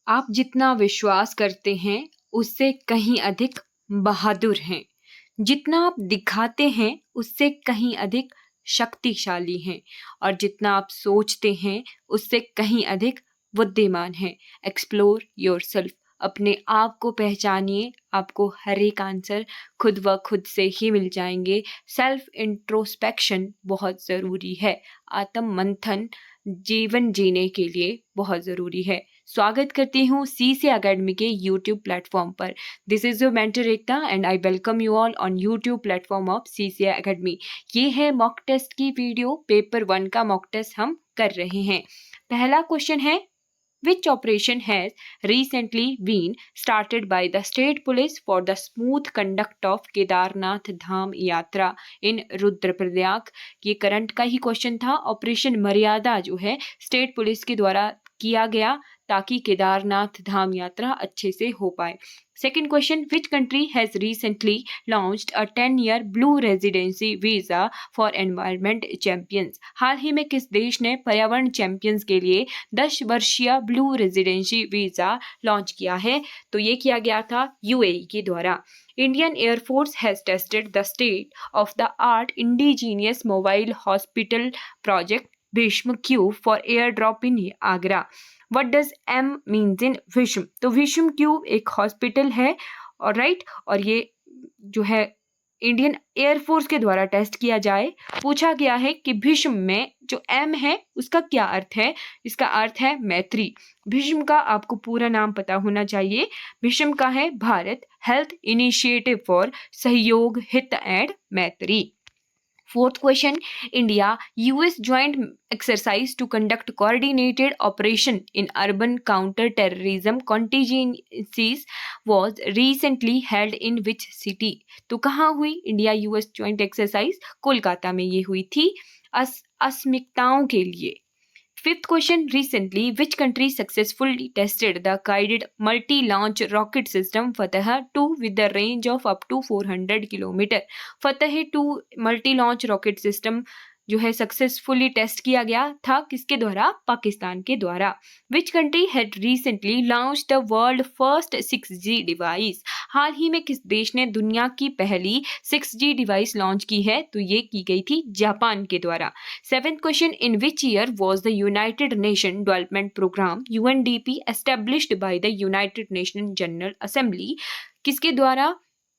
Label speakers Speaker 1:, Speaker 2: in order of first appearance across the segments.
Speaker 1: आप जितना विश्वास करते हैं, उससे कहीं अधिक बहादुर हैं। जितना आप दिखाते हैं, उससे कहीं अधिक शक्तिशाली हैं और जितना आप सोचते हैं, उससे कहीं अधिक बुद्धिमान हैं। Explore yourself. अपने आप को पहचानिए, आपको हर एक आंसर खुद ब खुद से ही मिल जाएंगे। सेल्फ इंट्रोस्पेक्शन बहुत ज़रूरी है। आत्म मंथन जीवन जीने के लिए बहुत ज़रूरी है। स्वागत करती हूँ सीसी एकेडमी के यूट्यूब प्लेटफॉर्म पर। This is your mentor Ekta and I welcome you all on YouTube platform of CC academy. ये है मॉक टेस्ट की वीडियो। पेपर 1 का मॉक टेस्ट हम कर रहे हैं। पहला क्वेश्चन है, which operation has recently been started by the state police for the smooth conduct of Kedarnath धाम यात्रा in रुद्रप्रयाग। ये करंट का ही क्वेश्चन था। ऑपरेशन मर्यादा जो है स्टेट पुलिस के द्वारा किया गया ताकि केदारनाथ धाम यात्रा अच्छे से हो पाए। Second question, which country has recently launched a 10-year blue residency visa for environment champions. हाल ही में किस देश ने पर्यावरण चैंपियंस के लिए 10 वर्षीय ब्लू रेजिडेंसी वीजा लॉन्च किया है? तो ये किया गया था यूएई के द्वारा। Indian air force has tested the state of the art indigenous mobile hospital project Bhishma cube for air drop in Agra. What does M means in Bhishma? तो भीष्म क्यूब एक हॉस्पिटल है और राइट, और ये जो है इंडियन एयरफोर्स के द्वारा टेस्ट किया जाए। पूछा गया है कि भीष्म में जो एम है उसका क्या अर्थ है? इसका अर्थ है मैत्री। भीष्म का आपको पूरा नाम पता होना चाहिए। भीष्म का है भारत हेल्थ इनिशिएटिव फॉर सहयोग हित एंड मैत्री। Fourth question, India-US joint exercise to conduct coordinated operation in urban counter-terrorism contingencies was recently held in which city? तो कहाँ हुई इंडिया-US joint exercise? कोलकाता में ये हुई थी अस्मिताओं के लिए। Fifth question, recently, which country successfully tested the guided multi-launch rocket system Fateh-2 with the range of up to 400 km? Fateh-2 multi-launch rocket system जो है सक्सेसफुली टेस्ट किया गया था किसके द्वारा? पाकिस्तान के द्वारा। Which country had recently launch the world first 6G device? हाल ही में किस देश ने दुनिया की पहली 6G डिवाइस लॉन्च की है? तो ये की गई थी जापान के द्वारा। Seventh question, in which year was the United Nation Development Programme UNDP established by the United Nation General Assembly? किसके द्वारा,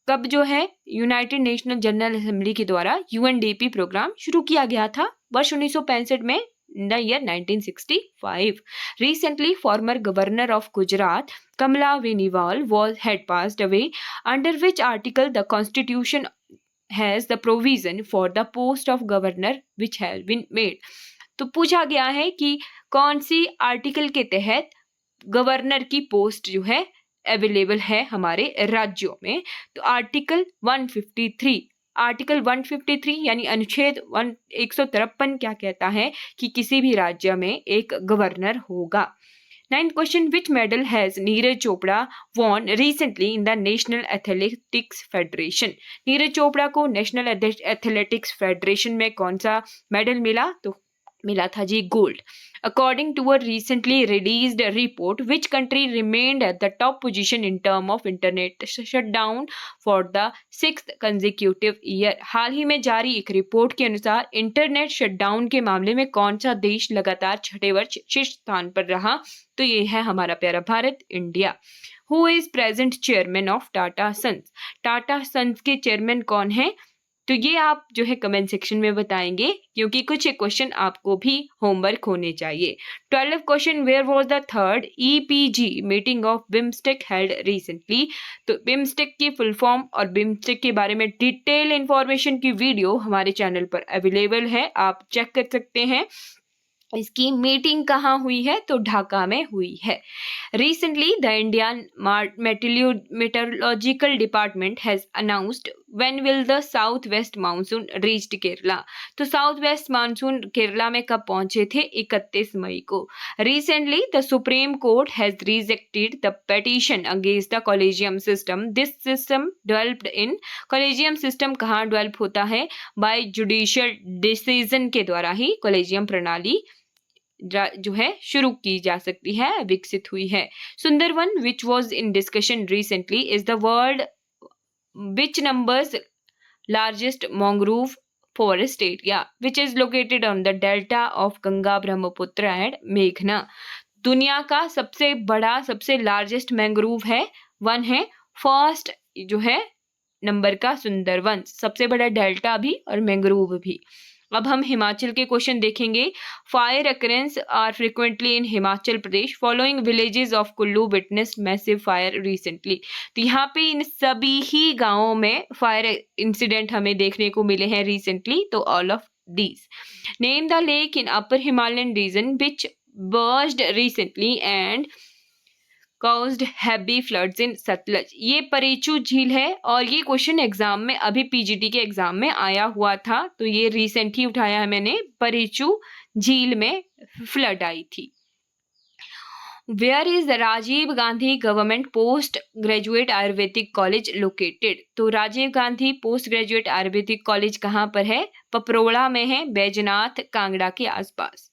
Speaker 1: कब जो है यूनाइटेड नेशनल जनरल असेंबली के द्वारा UNDP प्रोग्राम शुरू किया गया था? वर्ष 1965 में, in the year 1965. Recently, former governor of Gujarat, Kamala Beniwal, had passed away. Under which article the constitution has the provision for the post of governor which has been made? तो पूछा गया है कि कौन सी आर्टिकल के तहत governor की post जो है अवेलेबल है हमारे राज्यों में? तो आर्टिकल 153, आर्टिकल 153 यानी अनुच्छेद 153 क्या कहता है कि किसी भी राज्य में एक गवर्नर होगा। 9th question, which medal has Neeraj Chopra won recently in the national athletics federation? Neeraj Chopra को नेशनल एथलेटिक्स फेडरेशन में कौन सा मेडल मिला? तो मिला था जी gold. According to a recently released report, which country remained at the top position in terms of internet shutdown for the 6th consecutive year? हाल ही में जारी एक रिपोर्ट के अनुसार इंटरनेट शटडाउन के मामले में कौन सा देश लगातार छठे वर्ष शीर्ष स्थान पर रहा? तो ये है हमारा प्यारा Bharat, India. Who is present chairman of Tata Sons? Tata Sons के चेयरमैन कौन है? तो ये आप जो है कमेंट सेक्शन में बताएंगे, क्योंकि कुछ क्वेश्चन आपको भी होमवर्क होने चाहिए। 12th question, where was the third EPG meeting of BIMSTEC held recently? तो बिम्स्टेक की फुल फॉर्म और बिम्स्टेक के बारे में डिटेल इंफॉर्मेशन की वीडियो हमारे चैनल पर अवेलेबल है, आप चेक कर सकते हैं। इसकी मीटिंग कहाँ हुई है? तो ढाका में हुई है। Recently the Indian meteorological department has announced when will the south west monsoon reached Kerala? तो साउथ वेस्ट मानसून केरला में कब पहुंचे थे? 31 मई को। Recently the supreme court has rejected the petition against the collegium system. This system developed in, collegium system कहाँ develop होता है? Bye judicial decision के द्वारा ही कॉलेजियम प्रणाली जो है शुरू की जा सकती है, विकसित हुई है। Sundarban which was in discussion recently is the world which numbers largest mangrove forest area which is located on the delta of Ganga, Brahmaputra and Meghna। दुनिया का सबसे बड़ा, सबसे लार्जेस्ट मैंग्रोव है, वन है फर्स्ट जो है नंबर का सुंदरवन, सबसे बड़ा डेल्टा भी और मैंग्रोव भी। अब हम हिमाचल के क्वेश्चन देखेंगे। Fire occurrence are frequently in Himachal Pradesh, following villages of Kullu witness massive fire recently. तो यहाँ पे इन सभी ही गांवों में फायर इंसिडेंट हमें देखने को मिले हैं रिसेंटली। तो all of these. Name the lake in upper Himalayan region which burst recently and caused heavy floods in Sutlej. ये परेचू झील है और ये क्वेश्चन एग्जाम में अभी पीजीटी के एग्जाम में आया हुआ था, तो ये रिसेंट ही उठाया है मैंने। परेचू झील में फ्लड आई थी। Where is Rajiv Gandhi government post graduate ayurvedic college located. तो Rajiv Gandhi post graduate ayurvedic college कहाँ पर है? पपरोड़ा में है, बैजनाथ कांगड़ा के आसपास।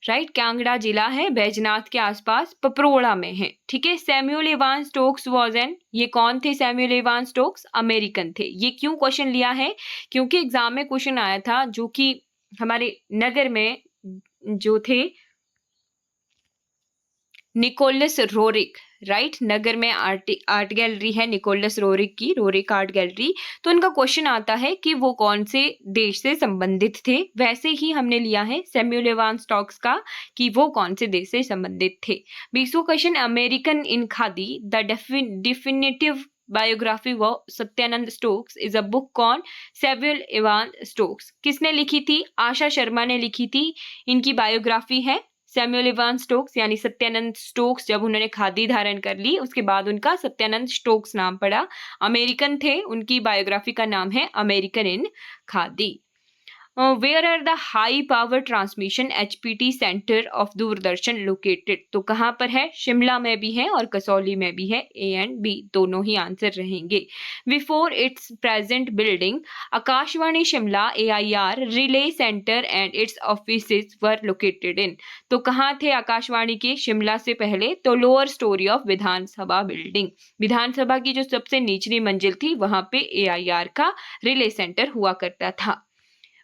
Speaker 1: राइट, कांगड़ा जिला है, बैजनाथ के आसपास, पपरोड़ा में है। ठीक है। Samuel Evan Stokes was an, ये कौन थे? सैमुअल इवान स्टोक्स अमेरिकन थे। ये क्यों क्वेश्चन लिया है? क्योंकि एग्जाम में क्वेश्चन आया था जो कि हमारे नगर में जो थे निकोलस रोरिक, राइट, नगर में आर्ट गैलरी है निकोलस रोरिक की, रोरिक आर्ट गैलरी। तो उनका क्वेश्चन आता है कि वो कौन से देश से संबंधित थे। वैसे ही हमने लिया है सैमुअल इवान स्टोक्स का कि वो कौन से देश से संबंधित थे। 20वां question, American in Khadi the definitive biography व Satyanand Stokes is a book on Samuel Evan Stokes. किसने लिखी थी? आशा शर्मा ने लिखी थी। इनकी बायोग्राफी है सैमुअल इवान स्टोक्स यानी सत्यानंद स्टोक्स। जब उन्होंने खादी धारण कर ली उसके बाद उनका सत्यानंद स्टोक्स नाम पड़ा। अमेरिकन थे, उनकी बायोग्राफी का नाम है American in Khadi. Where are the high power transmission HPT centre of Doordarshan located. तो कहाँ पर है? शिमला में भी है और कसौली में भी है। ए एंड बी दोनों ही आंसर रहेंगे। Before its present building Akashvani Shimla AIR relay centre and its offices were located in. तो कहाँ थे आकाशवाणी के शिमला से पहले? तो lower storey of Vidhan Sabha building, Vidhan Sabha की जो सबसे निचली मंजिल थी वहां पे AIR का रिले सेंटर हुआ करता था।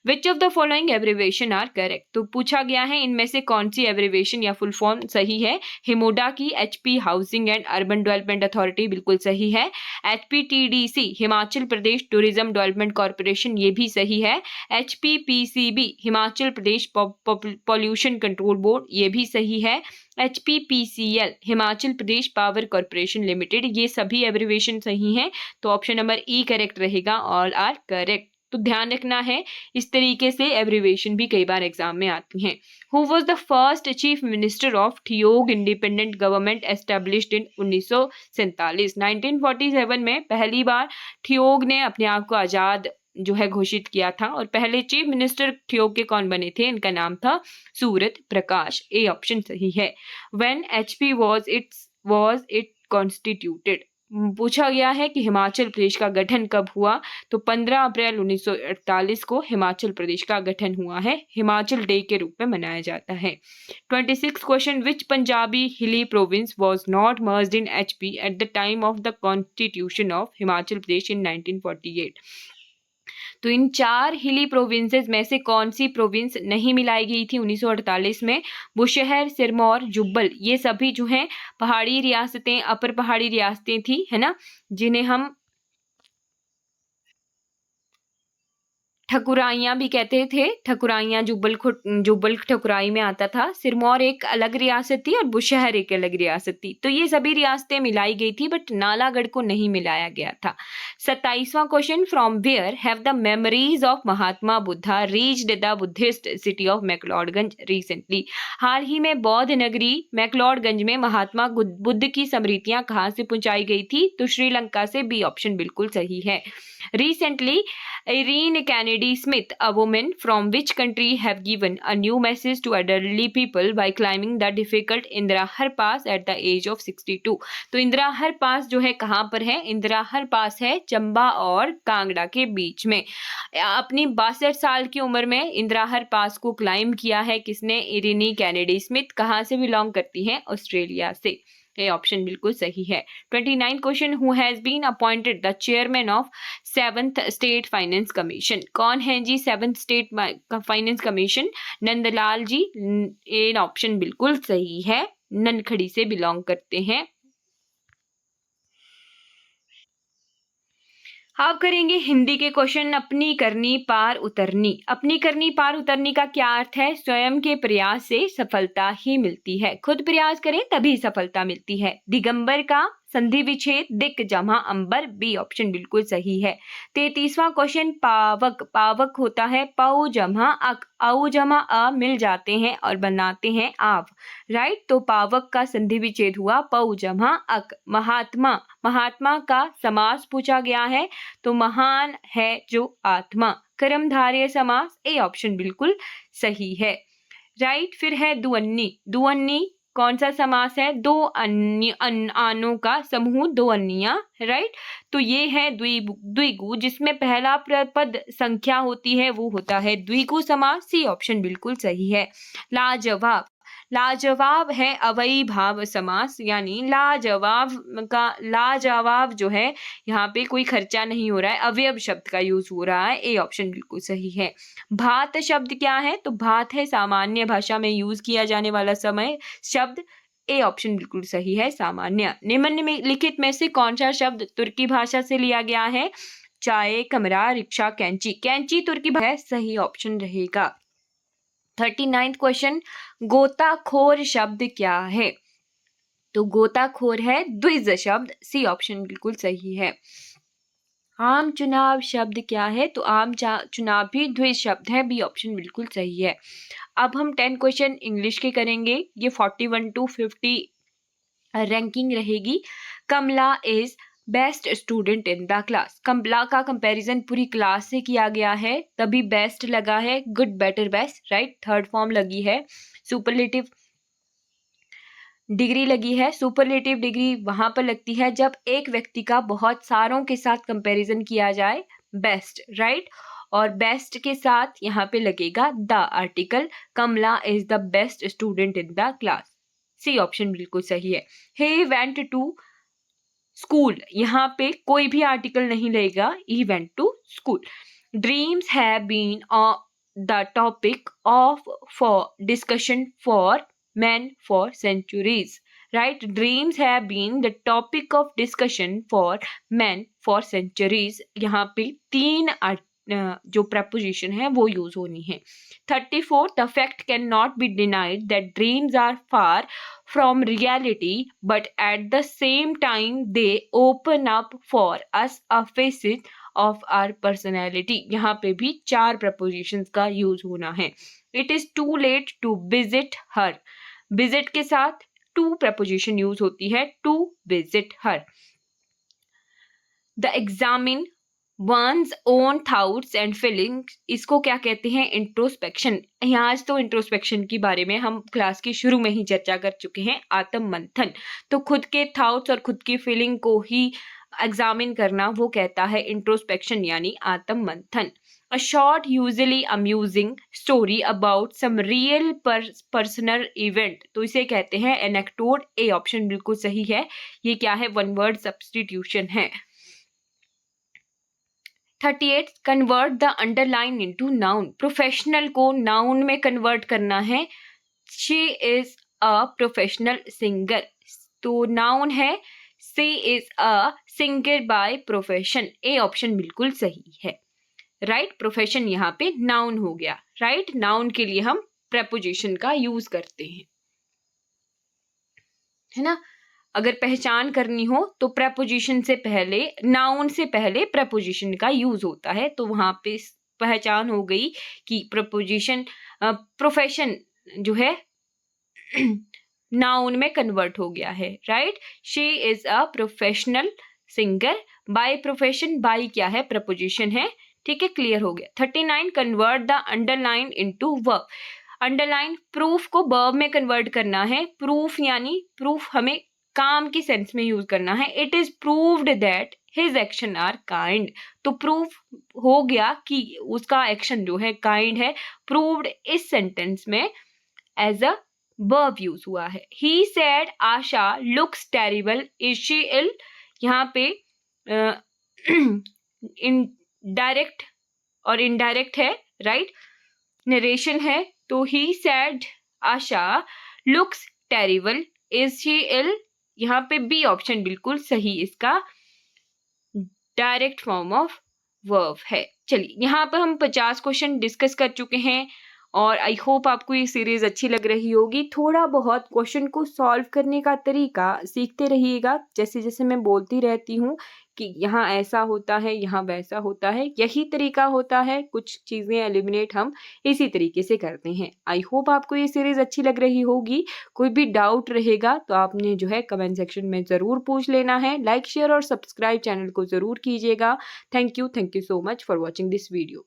Speaker 1: Which of the following abbreviation are correct. तो पूछा गया है इनमें से कौन सी एब्रीवेशन या फुल फॉर्म सही है। हिमोडा की HP housing and urban development authority बिल्कुल सही है। HPTDC Himachal Pradesh tourism development corporation ये भी सही है। HPPCB Himachal Pradesh pollution control board ये भी सही है। HPPCL Himachal Pradesh power corporation limited, ये सभी एब्रीवेशन सही हैं। तो ऑप्शन नंबर E करेक्ट रहेगा, ऑल आर करेक्ट। तो ध्यान रखना है, इस तरीके से एब्रीवेशन भी कई बार एग्जाम में आती हैं। Who was the first chief minister of Theog independent government established in 1947। 1947 में पहली बार ठियोग ने अपने आप को आजाद जो है घोषित किया था और पहले चीफ मिनिस्टर ठियोग के कौन बने थे? इनका नाम था सूरत प्रकाश। ए ऑप्शन सही है। When HP was it constituted। पूछा गया है कि हिमाचल प्रदेश का गठन कब हुआ? तो 15 अप्रैल 1948 को हिमाचल प्रदेश का गठन हुआ है। हिमाचल डे के रूप में मनाया जाता है। 26 question, which Punjabi hilly province was not merged in HP at the time of the constitution of Himachal Pradesh in 1948। तो इन 4 हिली प्रोविंसेस में से कौन सी प्रोविंस नहीं मिलाई गई थी 1948 में? बुशहर, सिरमौर, जुब्बल, ये सभी जो हैं पहाड़ी रियासतें, अपर पहाड़ी रियासतें थी, है ना, जिन्हें हम ठकुराइयाँ भी कहते थे। ठकुराइयाँ जुब्बल ठकुराई में आता था। सिरमौर एक अलग रियासत थी और बुशहर एक अलग रियासत थी। तो ये सभी रियासतें मिलाई गई थी बट नालागढ़ को नहीं मिलाया गया था। 27वां question, from where have the memories of Mahatma Buddha reached the Buddhist city of McLeodganj recently. हाल ही में बौद्ध नगरी मैक्लोडगंज में महात्मा बुद्ध की स्मृतियां कहाँ से पहुंचाई गई थी? तो श्रीलंका से। बी ऑप्शन बिल्कुल सही है। Recently Irene Kennedy Smith, a woman from which country, have given a new message to elderly people by climbing the difficult Indrahar Pass at the age of 62. तो इंदिराहर पास जो है कहाँ पर है? इंदिराहर पास है चंबा और कांगड़ा के बीच में। अपनी 62 साल की उम्र में इंदिराहर पास को क्लाइम किया है किसने? इरिनी कैनेडी स्मिथ। कहाँ से बिलोंग करती हैं? ऑस्ट्रेलिया से। ये ऑप्शन बिल्कुल सही है। 29 question, who has been appointed the chairman of 7th state finance commission? कौन है जी 7th state finance commission? Nandlal ji. ये ऑप्शन बिल्कुल सही है, ननखड़ी से बिलोंग करते हैं। अब करेंगे हिंदी के क्वेश्चन। अपनी करनी पार उतरनी। अपनी करनी पार उतरनी का क्या अर्थ है? स्वयं के प्रयास से सफलता ही मिलती है। खुद प्रयास करें तभी सफलता मिलती है। दिगंबर का संधि विच्छेद दिक जमा अंबर, बी ऑप्शन बिल्कुल सही है। 33वां क्वेश्चन, पावक। पावक होता है पौ जमा अक, औ जमा अ मिल जाते हैं और बनाते हैं आव, राइट। तो पावक का संधि विच्छेद हुआ पौ जमा अक। महात्मा। महात्मा का समास पूछा गया है, तो महान है जो आत्मा। कर्मधारय समास, ए ऑप्शन बिल्कुल सही है, राइट। फिर है दुअन्नी। दुअन्नी कौन सा समास है? दो अन्य आनों का समूह, दो अन्नियां, राइट। तो ये है द्विगु, जिसमें पहला पद संख्या होती है वो होता है द्विगु समास, सी ऑप्शन बिल्कुल सही है। लाजवाब। लाजवाब है अवयवी भाव समास, यानी लाजवाब का लाजवाब जो है यहाँ पे कोई खर्चा नहीं हो रहा है, अवयव शब्द का यूज हो रहा है, ए ऑप्शन बिल्कुल सही है। भात शब्द क्या है? तो भात है सामान्य भाषा में यूज किया जाने वाला समय शब्द, ए ऑप्शन बिल्कुल सही है, सामान्य। निम्नलिखित में से कौन सा शब्द तुर्की भाषा से लिया गया है? चाय, कमरा, रिक्शा, कैंची। कैंची तुर्की भाषा है, सही ऑप्शन रहेगा। 39th क्वेश्चन, गोताखोर शब्द क्या है? तो गोताखोर है द्विज शब्द, सी ऑप्शन बिल्कुल सही है। आम चुनाव शब्द क्या है? तो आम चुनाव भी द्विज शब्द है, बी ऑप्शन बिल्कुल सही है। अब हम 10 क्वेश्चन इंग्लिश के करेंगे। ये 41 to 50 रैंकिंग रहेगी। Kamala is best student in the class. Kamala का कंपैरिजन पूरी क्लास से किया गया है, तभी बेस्ट लगा है, good, better, best, right. Third form लगी है। सुपरलेटिव डिग्री लगी है। सुपरलेटिव डिग्री वहां पर लगती है जब एक व्यक्ति का बहुत सारों के साथ कंपैरिजन किया जाए, बेस्ट, राइट। और बेस्ट के साथ यहाँ पे लगेगा the article. Kamala is the best student in the class, C option बिल्कुल सही है। ही वेंट टू स्कूल, यहाँ पे कोई भी आर्टिकल नहीं लगेगा, he went to school. Dreams have been the topic of for discussion for men for centuries, right? Dreams have been the topic of discussion for men for centuries. यहाँ पे तीन जो preposition है वो यूज होनी है। 34, the fact cannot be denied that dreams are far from reality, but at the same time they open up for us a facet of our personality. यहाँ पे भी 4 prepositions का यूज होना है। It is too late to visit her. visit के साथ to preposition use होती है, to visit her. The examine one's own thoughts and feelings, इसको क्या कहते हैं? इंट्रोस्पेक्शन। यहाँ आज तो इंट्रोस्पेक्शन के बारे में हम क्लास की शुरू में ही चर्चा कर चुके हैं, आत्म मंथन। तो खुद के थॉट्स और खुद की फीलिंग को ही एग्जामिन करना वो कहता है इंट्रोस्पेक्शन, यानी आत्म मंथन। A short, usually amusing story about some real personal event, तो इसे कहते हैं एनेक्डोट, ए ऑप्शन बिल्कुल सही है। ये क्या है? वन वर्ड सब्स्टिट्यूशन है। 38, convert the underline into noun. Professional को नाउन में कन्वर्ट करना है। She is a professional singer, तो नाउन है she is a singer by profession, A option बिल्कुल सही है, राइट। प्रोफेशन यहाँ पे नाउन हो गया, राइट। नाउन के लिए हम प्रेपोजिशन का यूज करते हैं, है ना। अगर पहचान करनी हो तो प्रेपोजिशन से पहले, नाउन से पहले प्रेपोजिशन का यूज होता है, तो वहां पे पहचान हो गई कि प्रेपोजिशन प्रोफेशन जो है नाउन में कन्वर्ट हो गया है, right. She is a professional singer by profession, by क्या है? प्रेपोजिशन है, ठीक है, क्लियर हो गया। 39 convert the underline into verb. Underline proof को वर्ब में कन्वर्ट करना है। प्रूफ यानी प्रूफ हमें काम की सेंस में यूज करना है। It is proved that his action are kind. तो प्रूफ हो गया कि उसका एक्शन जो है काइंड है। प्रूव्ड इस सेंटेंस में एज अ वर्ब यूज हुआ है। He said Asha looks terrible, is she ill. यहाँ पे इन डायरेक्ट और इनडायरेक्ट है, राइट, नरेशन है। तो he said Asha looks terrible, is she ill. यहाँ पे बी ऑप्शन बिल्कुल सही इसका डायरेक्ट फॉर्म ऑफ वर्ब है। चलिए, यहाँ पर हम 50 क्वेश्चन डिस्कस कर चुके हैं और आई होप आपको ये सीरीज अच्छी लग रही होगी। थोड़ा बहुत क्वेश्चन को सॉल्व करने का तरीका सीखते रहिएगा। जैसे जैसे मैं बोलती रहती हूँ कि यहाँ ऐसा होता है, यहाँ वैसा होता है, यही तरीका होता है। कुछ चीज़ें एलिमिनेट हम इसी तरीके से करते हैं। आई होप आपको ये सीरीज अच्छी लग रही होगी। कोई भी डाउट रहेगा तो आपने जो है कमेंट सेक्शन में ज़रूर पूछ लेना है। लाइक, शेयर और सब्सक्राइब चैनल को ज़रूर कीजिएगा। Thank you so much for watching this video.